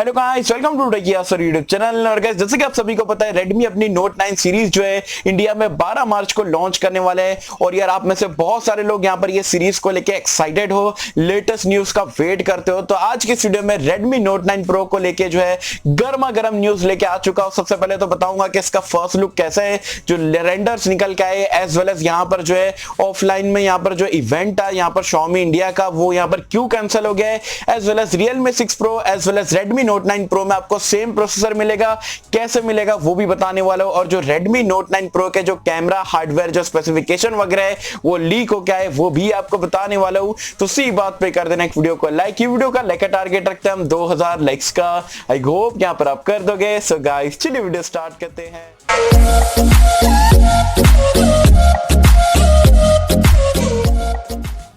Hello guys, welcome to दिया sir YouTube channel. और guys, जैसे कि आप सभी को पता है, Redmi अपनी Note 9 सीरीज जो है इंडिया में 12 मार्च को लॉन्च करने वाले हैं। और यार, आप में से बहुत सारे लोग यहां पर ये सीरीज को लेके एक्साइटेड हो, लेटेस्ट न्यूज का वेट करते हो। तो आज के वीडियो में Redmi Note 9 Pro को लेके जो है गर्मा गर्म न्यूज लेके आ चुका हूं। सबसे पहले तो बताऊंगा कि इसका फर्स्ट लुक कैसा है, जो रेंडर्स निकल के आए, एज वेल एज यहाँ पर जो है ऑफलाइन में यहाँ पर जो इवेंट था यहाँ पर Xiaomi इंडिया का, वो यहाँ पर क्यों कैंसिल हो गया है, as well as Realme 6 Pro as well as Redmi Note 9 Pro में आपको सेम प्रोसेसर मिलेगा, कैसे मिलेगा वो भी बताने वाला हूं। और जो Redmi Note 9 Pro के जो कैमरा हार्डवेयर जो स्पेसिफिकेशन वगैरह है वो लीक हो क्या है वो भी आपको बताने वाला हूं। तो सी बात पे कर देना एक वीडियो को लाइक। ये वीडियो का लाइक का टारगेट रखते हैं हम 2000 लाइक्स का। आई होप यहां पर आप कर दोगे। सो गाइस, चलिए वीडियो स्टार्ट करते हैं।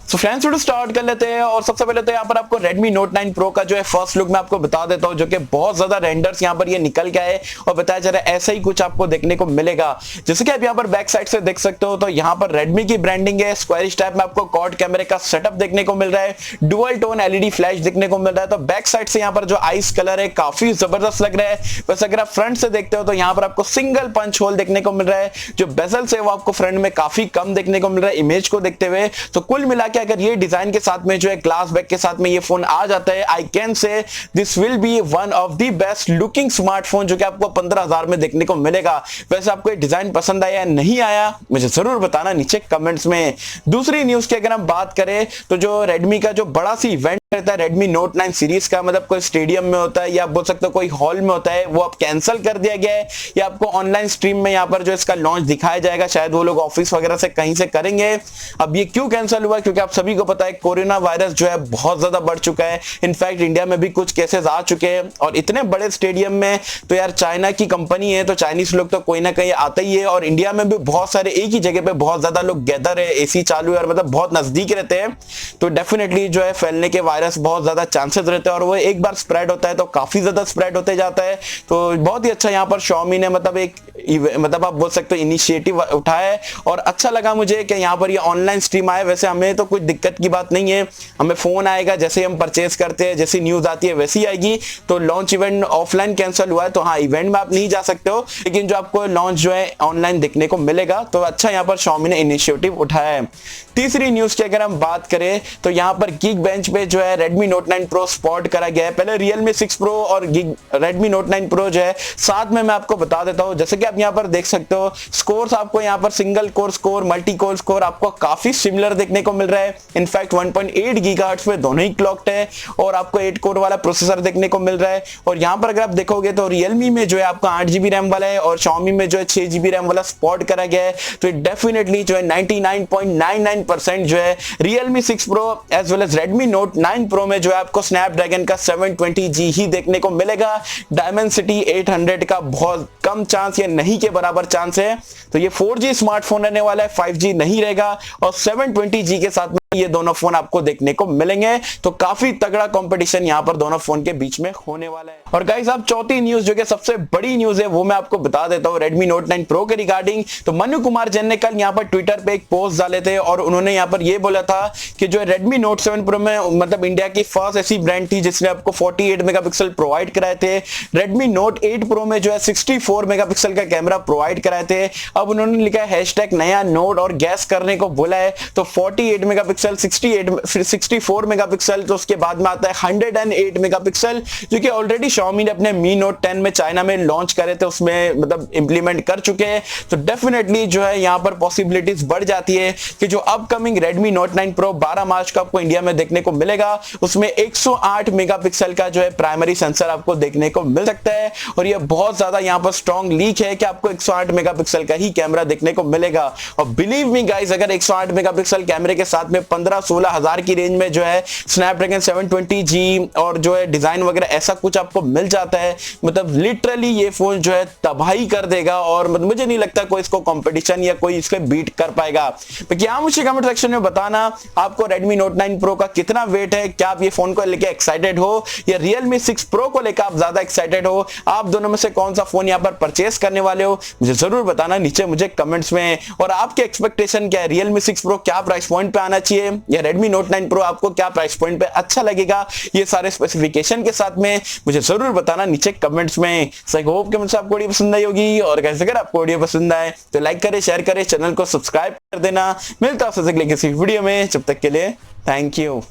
तो फ्रेंड्स, वीडियो स्टार्ट कर लेते हैं। और सबसे पहले तो यहाँ पर आपको Redmi Note 9 Pro का जो है फर्स्ट लुक मैं आपको बता देता हूँ, जो कि बहुत ज्यादा रेंडर्स यहाँ पर ये निकल के आए और बताया जा रहा है ऐसा ही कुछ आपको देखने को मिलेगा। जैसे कि आप यहाँ पर बैक साइड से देख सकते हो, तो यहाँ पर Redmi की ब्रांडिंग है। स्क्वायरिश टाइप में आपको क्वाड कैमरे का सेटअप देखने को मिल रहा है, डुअल टोन एलईडी फ्लैश देखने को मिल रहा है। तो बैक साइड से यहाँ पर जो आइस कलर है काफी जबरदस्त लग रहा है। वैसे अगर आप फ्रंट से देखते हो तो यहाँ पर आपको सिंगल पंच होल देखने को मिल रहा है। जो बेजल्स है वो आपको फ्रंट में काफी कम देखने को मिल रहा है इमेज को देखते हुए। तो कुल मिला के अगर ये डिजाइन के साथ में जो है ग्लास बैक के साथ में ये फोन आ जाता है, I can say this will be one of the best looking smartphone जो कि आपको 15,000 में देखने को मिलेगा। वैसे आपको ये डिजाइन पसंद आया या नहीं आया मुझे जरूर बताना नीचे कमेंट्स में। दूसरी न्यूज की अगर हम बात करें तो जो Redmi का जो बड़ा सी इवेंट रहता है Redmi Note 9 सीरीज का, मतलब कोई स्टेडियम में होता है या आप बोल सकते हो कोई हॉल में होता है, वो अब कैंसिल कर दिया गया है। या आपको ऑनलाइन स्ट्रीम में यहाँ पर जो इसका लॉन्च दिखाया जाएगा, शायद वो लोग ऑफिस वगैरह से कहीं से करेंगे। अब ये क्यों कैंसिल हुआ, क्योंकि आप सभी को पता है कोरोना वायरस जो है बहुत ज्यादा बढ़ चुका है। इनफैक्ट इंडिया में भी कुछ केसेस आ चुके हैं। और इतने बड़े स्टेडियम में तो यार चाइना की कंपनी है, तो चाइनीज लोग तो कोई ना कहीं आते ही है। और इंडिया में भी बहुत सारे एक ही जगह पे बहुत ज्यादा लोग गैदर है, एसी चालू है और मतलब बहुत नजदीक रहते हैं। तो डेफिनेटली जो है फैलने के वायरस बहुत ज्यादा चांसेस रहते हैं। और वो एक बार स्प्रेड होता है तो काफी ज्यादा स्प्रेड होते जाता है। तो बहुत ही अच्छा यहाँ पर Xiaomi ने मतलब आप बोल सकते हो इनिशिएटिव उठाया है। और अच्छा लगा मुझे कि यहाँ पर ये ऑनलाइन स्ट्रीम आए। वैसे हमें तो कोई दिक्कत की बात नहीं है, हमें फोन आएगा जैसे हम परचेज करते हैं, जैसी न्यूज आती है वैसी आएगी। तो लॉन्च इवेंट ऑफलाइन कैंसिल हुआ है, तो हाँ इवेंट में आप नहीं जा सकते हो, लेकिन जो आपको लॉन्च जो है ऑनलाइन देखने को मिलेगा। तो अच्छा यहाँ पर Xiaomi ने इनिशिएटिव उठाया है। तीसरी न्यूज की अगर हम बात करें तो यहाँ पर गीक बेंच पे जो है Redmi Note 9 Pro स्पॉट करा गया है। पहले Realme 6 Pro और Redmi Note 9 Pro जो है साथ में मैं आपको बता देता हूँ। जैसे कि आप यहाँ पर देख सकते हो, स्कोर्स आपको यहाँ पर single core score, multi core score आपको काफी सिमिलर देखने को मिल रहा है। इनफैक्ट 1.8 गीगाहर्ट्ज पे दोनों ही क्लॉक्ड है और आपको 8 कोर वाला प्रोसेसर देखने को मिल रहा है। और यहाँ पर अगर आप देखोगे तो Realme में जो है आपको 8GB रैम वाला है और Xiaomi में जो है 6GB रैम वाला स्पॉट करा गया है। तो डेफिनेटली जो है 99.99% जो है Realme 6 Pro as well as Redmi Note 9 Pro में जो है आपको स्नैपड्रैगन का 720G ही देखने को मिलेगा। Dimensity 800 का बहुत कम चांस या नहीं के बराबर चांस है। तो ये 4G स्मार्टफोन रहने वाला है, 5G नहीं रहेगा। और 720G के साथ में ये दोनों फोन आपको देखने को मिलेंगे। तो काफी तगड़ा कंपटीशन यहाँ पर दोनों फोन के बीच में होने वाला है। और गाइस, अब चौथी न्यूज जो कि सबसे बड़ी न्यूज है वो मैं आपको बता देता हूँ Redmi Note 9 Pro के रिगार्डिंग। तो मनु कुमार जैन ने कल यहाँ पर ट्विटर पे एक पोस्ट डाले थे और उन्होंने यहाँ पर ये बोला था कि जो Redmi Note 7 Pro में मतलब इंडिया की फर्स्ट ऐसी ब्रांड थी जिसने आपको 48 मेगापिक्सल प्रोवाइड कराए थे। Redmi Note 8 Pro में जो है 64 मेगापिक्सल का कैमरा प्रोवाइड कराए थे। अब उन्होंने लिखा है हैशटैग नया नोट और गैस करने को बोला है। तो 48 मेगापिक्सल, 68 फिर 64 मेगापिक्सल, तो उसके बाद में आता है 108 मेगापिक्सल, जो कि ऑलरेडी Xiaomi ने अपने Mi Note 10 में चाइना में लॉन्च करे थे, उसमें मतलब इंप्लीमेंट कर चुके हैं। तो डेफिनेटली जो है यहाँ पर पॉसिबिलिटीज बढ़ जाती है कि जो अपकमिंग Redmi Note 9 Pro 12 मार्च को आपको इंडिया में देखने को मिलेगा, उसमें 108 मेगापिक्सल का जो है प्राइमरी सेंसर आपको देखने को मिल सकता है। और ये बहुत ज्यादा यहाँ पर स्ट्रॉन्ग लीक है कि आपको 108 मेगापिक्सल का ही कैमरा देखने को मिलेगा। और बिलीव मी गाइस, अगर 108 मेगापिक्सल कैमरे के साथ में 15-16 हजार की रेंज में जो है स्नैपड्रैगन 720G और जो है डिजाइन वगैरह ऐसा कुछ आपको मिल जाता है, मतलब लिटरली ये फोन जो है तबाही कर देगा। और मतलब मुझे नहीं लगता कोई इसको कंपटीशन या कोई इसके बीट कर पाएगा। तो क्या मुझे कमेंट सेक्शन में बताना आपको Redmi Note 9 Pro का कितना वेट है, क्या आप ये फोन को लेके एक्साइटेड हो या Realme 6 Pro को लेकर आप ज्यादा एक्साइटेड हो। आप दोनों में से कौन सा फोन यहाँ पर परचेस करने वाले हो मुझे जरूर बताना नीचे मुझे कमेंट्स में। और आपके एक्सपेक्टेशन क्या है, Realme 6 Pro क्या प्राइस पॉइंट पे आना चाहिए चाहिए या Redmi Note 9 Pro आपको क्या प्राइस पॉइंट पे अच्छा लगेगा, ये सारे स्पेसिफिकेशन के साथ में मुझे जरूर बताना नीचे कमेंट्स में। सो आई होप कि मुझे आपको वीडियो पसंद आई होगी, और कैसे अगर आपको वीडियो पसंद आए तो लाइक करें, शेयर करें, चैनल को सब्सक्राइब कर देना। मिलता है आपसे अगले किसी वीडियो में, जब तक के लिए थैंक यू।